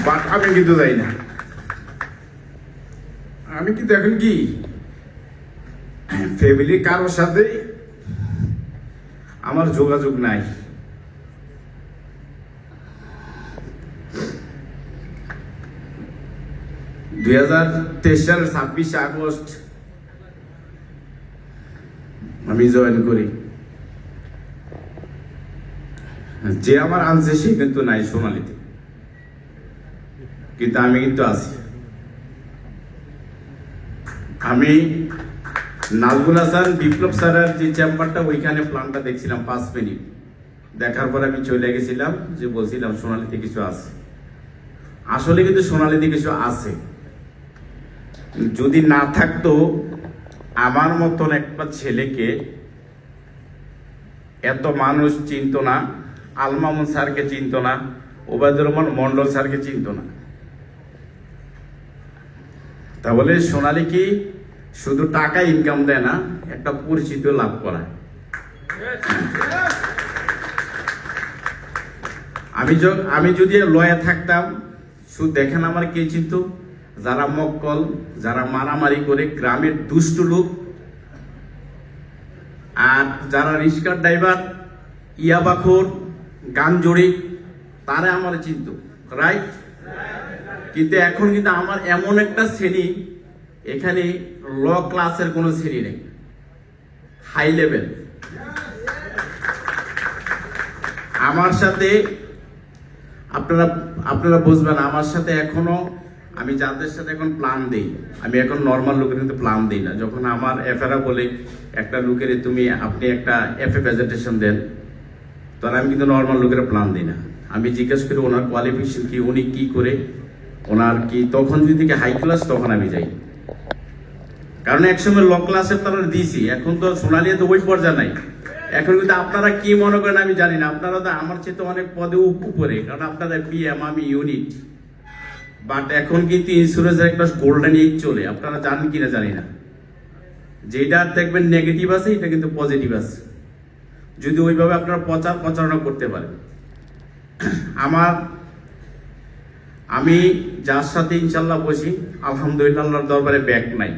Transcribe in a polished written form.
But আমি কিন্তু যাই না। আমি কিন্তু এখন কি ফ্যামিলি কারোর সাথে আমার যোগাযোগ নাই। (2023) সালের 26 আগস্ট আমি জয়েন করি। যে আমার আনছে সে কিন্তু নাই সোনালীতে, কিন্তু আমি কিন্তু আছি। আমি নাজমুল হাসান বিপ্লব স্যারের যে চেম্বারটা, ওইখানে প্ল্যানটা দেখছিলাম 5 মিনিট দেখার পর আমি চলে গেছিলাম, যে বলছিলাম সোনালীতে কিছু আছে। আসলে কিন্তু সোনালীতে কিছু আছে। যদি না থাকতো, আমার মতন একটা ছেলেকে এত মানুষ চিনত না, আল মামুন স্যারকে চিনত না, ওবায়দুর রহমান মন্ডল স্যারকে চিনত না। তাহলে সোনালী কি শুধু টাকা ইনকাম দেয় না, একটা পরিচিত লাভ করায়। আমি যদি লয়ে থাকতাম, শুধু দেখেন আমার কে চিনত, যারা মক্কল, যারা মারামারি করে, গ্রামের দুষ্ট লোক, আর যারা রিক্সার ড্রাইভার, ইয়াবাখোর, গানজড়ি, তারা আমার চিনত, রাইট? কিন্তু এখন কিন্তু আমার এমন একটা শ্রেণী, এখানে ল ক্লাসের কোনো শ্রেণী নেই, হাই লেভেল। আমার সাথে আপনারা বুঝবেন, আমার সাথে এখনো আমি যাদের সাথে এখন প্ল্যান দেই, আমি এখন নর্মাল লোকের কিন্তু প্ল্যান দিই না। যখন আমার এফএরা বলে একটা লোকের আপনি একটা এফএ প্রেজেন্টেশন দেন, তখন আমি কিন্তু নর্মাল লোকের প্ল্যান দিই না। আমি জিজ্ঞেস করি ওনার কোয়ালিফিকেশন কি, উনি কি করে, ওনার কি, তখন যদি হাই ক্লাস তখন আমি যাই। কারণ একসময় ল ক্লাসের তারা দিয়েছি, এখন তো সোনালী তো ওই পর্যায়ে নাই। এখন কিন্তু আপনারা কি মনে করেন আমি জানি না, আপনারা তো আমার চেয়ে তো অনেক পদে উপরে, কারণ আপনাদের পিএম, আমি ইউনিট। বাট এখন কিন্তু ইন্স্যুরেন্সের একটা গোল্ডেন এজ চলে, আপনারা জানেন কিনা জানি না। যেটা দেখবেন নেগেটিভ আছে, এটা কিন্তু পজিটিভ আছে, যদি ওইভাবে আপনারা প্রচারণা করতে পারেন। আমি যার সাথে ইনশাল্লাহ বসি, আলহামদুলিল্লাহ আল্লাহর দরবারে ব্যাক নাই।